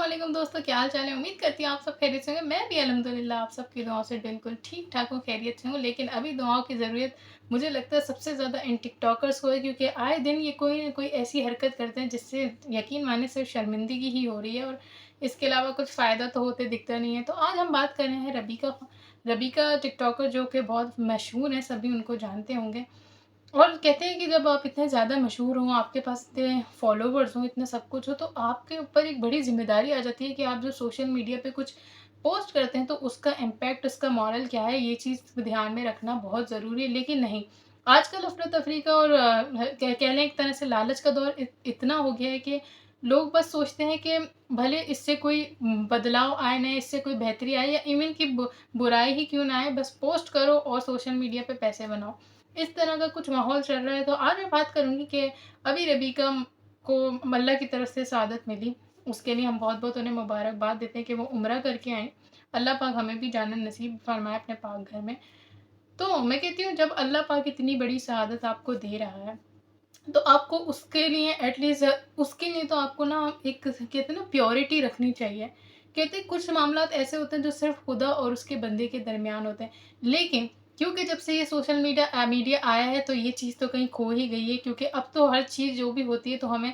वालेकुम दोस्तों, क्या हाल चाल है। उम्मीद करती हूँ आप सब खैरियत से होंगे। मैं भी अल्हम्दुलिल्लाह आप सबकी दुआओं से बिल्कुल ठीक ठाक हूँ, खैरियत से हूँ। लेकिन अभी दुआओं की ज़रूरत मुझे लगता है सबसे ज़्यादा इन टिकटॉकर्स को है, क्योंकि आए दिन ये कोई न कोई ऐसी हरकत करते हैं जिससे यकीन माने सिर्फ शर्मिंदगी ही हो रही है, और इसके अलावा कुछ फ़ायदा तो होते दिखता नहीं है। तो आज हम बात कर रहे हैं रबी का टिकटॉकर जो कि बहुत मशहूर है, सभी उनको जानते होंगे। और कहते हैं कि जब आप इतने ज़्यादा मशहूर हों, आपके पास इतने फॉलोवर्स हों, इतना सब कुछ हो, तो आपके ऊपर एक बड़ी ज़िम्मेदारी आ जाती है कि आप जो सोशल मीडिया पे कुछ पोस्ट करते हैं, तो उसका इम्पैक्ट, उसका मॉरल क्या है, ये चीज़ ध्यान में रखना बहुत ज़रूरी है। लेकिन नहीं, आजकल अफ़रा-तफ़री का और कह लें एक तरह से लालच का दौर इतना हो गया है कि लोग बस सोचते हैं कि भले इससे कोई बदलाव आए ना, इससे कोई बेहतरी आए, या इवन की बुराई ही क्यों ना आए, बस पोस्ट करो और सोशल मीडिया पे पैसे बनाओ। इस तरह का कुछ माहौल चल रहा है। तो आज मैं बात करूँगी कि अभी रबीका को अल्लाह की तरफ से सआदत मिली। उसके लिए हम बहुत-बहुत उन्हें मुबारकबाद देते हैं कि वो उम्रा करके आएँ। अल्लाह पाक हमें भी जाना नसीब फरमाए अपने पाक घर में। तो मैं कहती हूँ, जब अल्लाह पाक इतनी बड़ी सआदत आपको दे रहा है, तो आपको उसके लिए एटलीस्ट उसके लिए तो आपको ना एक कहते हैं ना प्योरिटी रखनी चाहिए। कहते हैं कुछ मामलात ऐसे होते हैं जो सिर्फ़ खुदा और उसके बंदे के दरमियान होते हैं। लेकिन क्योंकि जब से ये सोशल मीडिया आया है, तो ये चीज़ तो कहीं खो ही गई है, क्योंकि अब तो हर चीज़ जो भी होती है तो हमें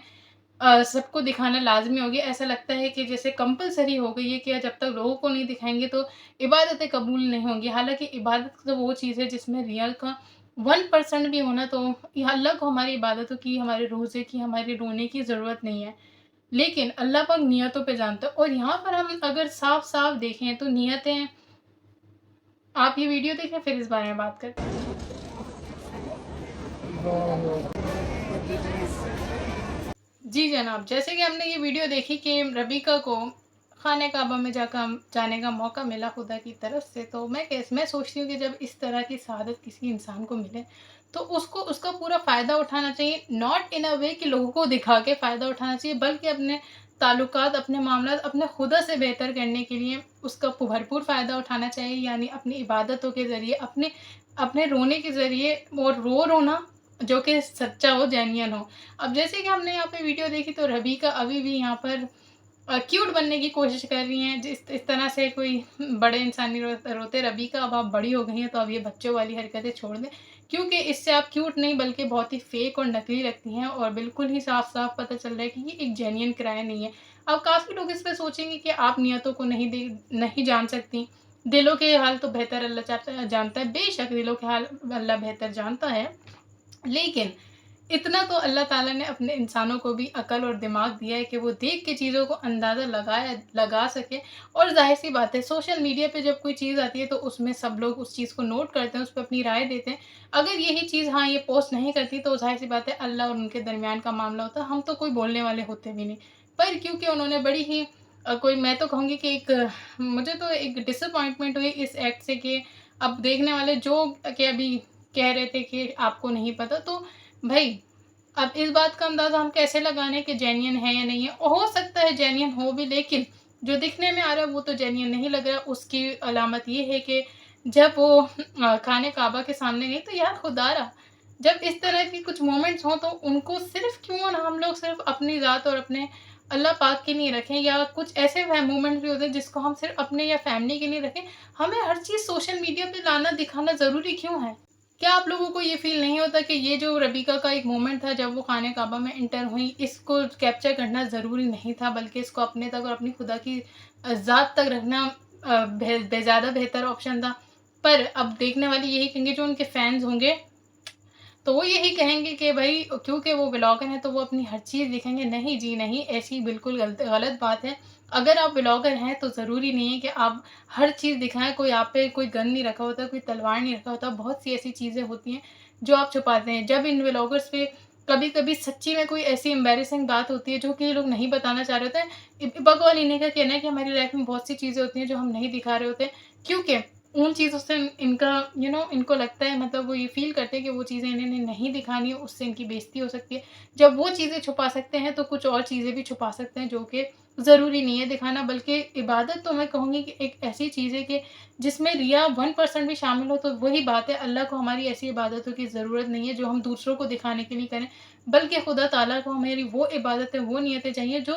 सबको दिखाना लाज़मी हो गया। ऐसा लगता है कि जैसे कंपल्सरी हो गई है कि जब तक लोगों को नहीं दिखाएँगे तो इबादतें कबूल नहीं होंगी। हालाँकि इबादत तो वो चीज़ है जिसमें रियल का 1% भी होना, तो ये अल्लाह को हमारी इबादतों की, हमारे रोज़े की, हमारे रोने की ज़रूरत नहीं है। लेकिन अल्लाह पाक नियतों पे जानता है, और यहाँ पर हम अगर साफ-साफ देखें तो नियतें, आप ये वीडियो देखें फिर इस बारे में बात करते हैं। जी जनाब, जैसे कि हमने ये वीडियो देखी कि रबीका को खाने काबा में जाने का मौका मिला खुदा की तरफ से, तो मैं सोचती हूँ कि जब इस तरह की सआदत किसी इंसान को मिले, तो उसको उसका पूरा फ़ायदा उठाना चाहिए। नॉट इन अ वे कि लोगों को दिखा के फ़ायदा उठाना चाहिए, बल्कि अपने ताल्लुकात, अपने मामलात, अपने खुदा से बेहतर करने के लिए उसका भरपूर फ़ायदा उठाना चाहिए। यानी अपनी इबादतों के ज़रिए, अपने अपने रोने के ज़रिए, और रोना जो कि सच्चा हो, जेन्युइन हो। अब जैसे कि हमने यहाँ पे वीडियो देखी, तो रबीका अभी भी यहाँ पर क्यूट बनने की कोशिश कर रही हैं। जिस इस तरह से कोई बड़े इंसान नहीं रोते। रबीका अब आप बड़ी हो गई हैं, तो अब ये बच्चों वाली हरकतें छोड़ दें, क्योंकि इससे आप क्यूट नहीं बल्कि बहुत ही फेक और नकली लगती हैं, और बिल्कुल ही साफ-साफ पता चल रहा है कि ये एक जेन्युइन क्राई नहीं है। अब काफ़ी लोग इस पे सोचेंगे कि आप नियतों को नहीं जान सकती। दिलों के हाल तो बेहतर अल्लाह जानता है। बेशक दिलों के हाल अल्लाह बेहतर जानता है। लेकिन इतना तो अल्लाह ताला ने अपने इंसानों को भी अकल और दिमाग दिया है कि वो देख के चीज़ों को अंदाज़ा लगा सके। और ज़ाहिर-सी बात है, सोशल मीडिया पे जब कोई चीज़ आती है, तो उसमें सब लोग उस चीज़ को नोट करते हैं, उस पे अपनी राय देते हैं। अगर यही चीज़ हाँ, ये पोस्ट नहीं करती, तो ज़ाहिर-सी बात है अल्लाह और उनके दरमियान का मामला होता है, हम तो कोई बोलने वाले होते भी नहीं। पर क्योंकि उन्होंने बड़ी ही कोई, मैं तो कहूँगी कि मुझे तो एक डिसअपॉइंटमेंट हुई इस एक्ट से, कि अब देखने वाले जो कि अभी कह रहे थे कि आपको नहीं पता, तो भई अब इस बात का अंदाज़ा हम कैसे लगाने कि जेन्युइन है या नहीं है? हो सकता है जेन्युइन हो भी, लेकिन जो दिखने में आ रहा है वो तो जेन्युइन नहीं लग रहा। उसकी अलामत ये है कि जब वो खाने काबा के सामने गई, तो यार खुदारा, जब इस तरह की कुछ मोमेंट्स हों, तो उनको सिर्फ़ क्यों ना हम लोग सिर्फ़ अपनी ज़ात और अपने अल्लाह पाक के लिए रखें, या कुछ ऐसे वह मोमेंट भी होते हैं जिसको हम सिर्फ़ अपने या फैमिली के लिए रखें। हमें हर चीज़ सोशल मीडिया पे लाना, दिखाना ज़रूरी क्यों है? क्या आप लोगों को ये फ़ील नहीं होता कि ये जो रबीका का एक मोमेंट था जब वो खाने काबा में एंटर हुई, इसको कैप्चर करना ज़रूरी नहीं था, बल्कि इसको अपने तक और अपनी खुदा की ज़ात तक रखना ज़्यादा बेहतर ऑप्शन था। पर अब देखने वाले यही कहेंगे, जो उनके फैन्स होंगे, तो वो यही कहेंगे कि भई क्योंकि वो व्लॉगर हैं, तो वो अपनी हर चीज़ दिखाएँगे। नहीं जी नहीं, ऐसी बिल्कुल गलत बात है। अगर आप व्लॉगर हैं, तो ज़रूरी नहीं है कि आप हर चीज़ दिखाएँ। कोई आप पे कोई गन नहीं रखा होता, कोई तलवार नहीं रखा होता। बहुत सी ऐसी चीज़ें होती हैं जो आप छुपाते हैं। जब इन व्लॉगर्स पे कभी-कभी सच्ची में कोई ऐसी एम्बैरेसिंग बात होती है जो कि ये लोग नहीं बताना चाह रहे होते हैं। भगवान इन्हीं का कहना है कि हमारी लाइफ़ में बहुत सी चीज़ें होती हैं जो हम नहीं दिखा रहे होते हैं। क्योंकि उन चीज़ों से इनका इनको लगता है, मतलब वो ये फ़ील करते हैं कि वो चीज़ें इन्हें नहीं दिखानी है, उससे इनकी बेइज़्ती हो सकती है। जब वो चीज़ें छुपा सकते हैं, तो कुछ और चीज़ें भी छुपा सकते हैं, जो कि ज़रूरी नहीं है दिखाना। बल्कि इबादत तो मैं कहूँगी कि एक ऐसी चीज़ है कि जिसमें रिया 1% भी शामिल हो, तो वही बात है, अल्लाह को हमारी ऐसी इबादतों की ज़रूरत नहीं है, जो हम दूसरों को दिखाने के लिए करें। बल्कि खुदा ताला को हमारी वो इबादतें, वो नियतें चाहिए, जो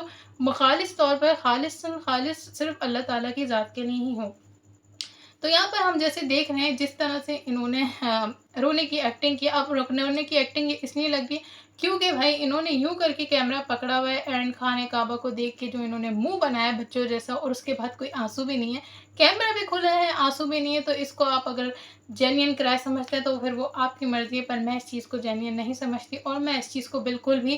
ख़ालिस तौर पर ख़ालिसन ख़ालिस सिर्फ़ अल्लाह ताला की ज़ात के लिए ही हो। तो यहाँ पर हम जैसे देख रहे हैं, जिस तरह से इन्होंने रोने की एक्टिंग की। अब रोने की एक्टिंग इसलिए लगी क्योंकि भाई इन्होंने यूँ करके कैमरा पकड़ा हुआ है, एंड खाने काबा को देख के जो इन्होंने मुँह बनाया बच्चों जैसा, और उसके बाद कोई आँसू भी नहीं है, कैमरा भी खुला है, आँसू भी नहीं है। तो इसको आप अगर जेन्युइन क्राई समझते हैं, तो फिर वो आपकी मर्ज़ी है, पर मैं इस चीज़ को जेन्युइन नहीं समझती, और मैं इस चीज़ को बिल्कुल भी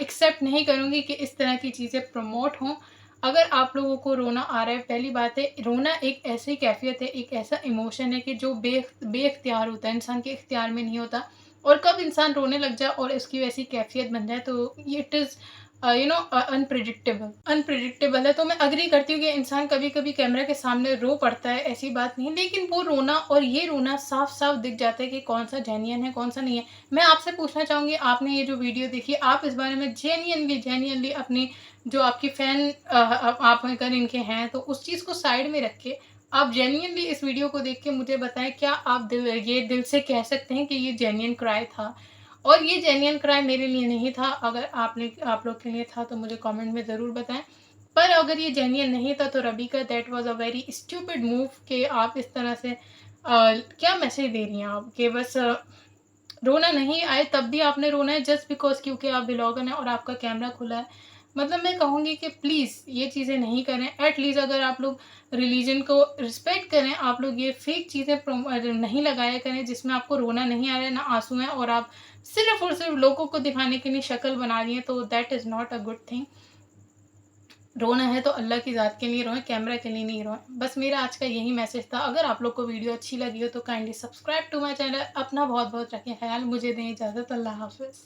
एक्सेप्ट नहीं करूँगी कि इस तरह की चीज़ें प्रमोट हों। अगर आप लोगों को रोना आ रहा है, पहली बात है, रोना एक ऐसी कैफ़ियत है, एक ऐसा इमोशन है कि जो बेइख्तियार होता है, इंसान के इख्तियार में नहीं होता। और कब इंसान रोने लग जाए और इसकी वैसी कैफ़ियत बन जाए, तो इट इज़ अनप्रेडिक्टेबल अनप्रेडिक्टेबल है। तो मैं एग्री करती हूँ कि इंसान कभी-कभी कैमरा के सामने रो पड़ता है, ऐसी बात नहीं है, लेकिन वो रोना और ये रोना साफ-साफ दिख जाता है कि कौन-सा जेन्युइन है, कौन-सा नहीं है। मैं आपसे पूछना चाहूँगी, आपने ये जो वीडियो देखी, आप इस बारे में जेन्युइनली अपनी जो आपकी फ़ैन आप अगर इनके हैं, तो उस चीज़ को साइड में रख के आप जेन्युइनली इस वीडियो को देख के मुझे बताएँ, क्या आप दिल से कह सकते हैं कि ये जेन्युइन क्राई था? और ये जेन्युइन क्राई मेरे लिए नहीं था। अगर आप लोग के लिए था, तो मुझे कमेंट में ज़रूर बताएँ। पर अगर ये जेन्युइन नहीं था, तो Rebecca, that was a very stupid move कि आप इस तरह से क्या मैसेज दे रही हैं आप कि बस रोना नहीं आए तब भी आपने रोना है, जस्ट बिकॉज़ क्योंकि आप व्लॉगर हैं और आपका कैमरा खुला है। मतलब मैं कहूँगी कि प्लीज़ ये चीज़ें नहीं करें। एट लीस्ट अगर आप लोग रिलीजन को रिस्पेक्ट करें, आप लोग ये फेक चीज़ें नहीं लगाया करें, जिसमें आपको रोना नहीं आ रहा है, ना आँसू हैं, और आप सिर्फ़ और सिर्फ़ लोगों को दिखाने के लिए शक्ल बना रही हैं, तो that is not a good thing. रोना है तो अल्लाह की ज़ात के लिए रोएँ, कैमरा के लिए नहीं रोएँ। बस मेरा आज का यही मैसेज था। अगर आप लोग को वीडियो अच्छी लगी हो, तो kindly subscribe to my channel. अपना बहुत-बहुत रखें ख़याल। मुझे दें इजाज़त। अल्लाह हाफ़िज़।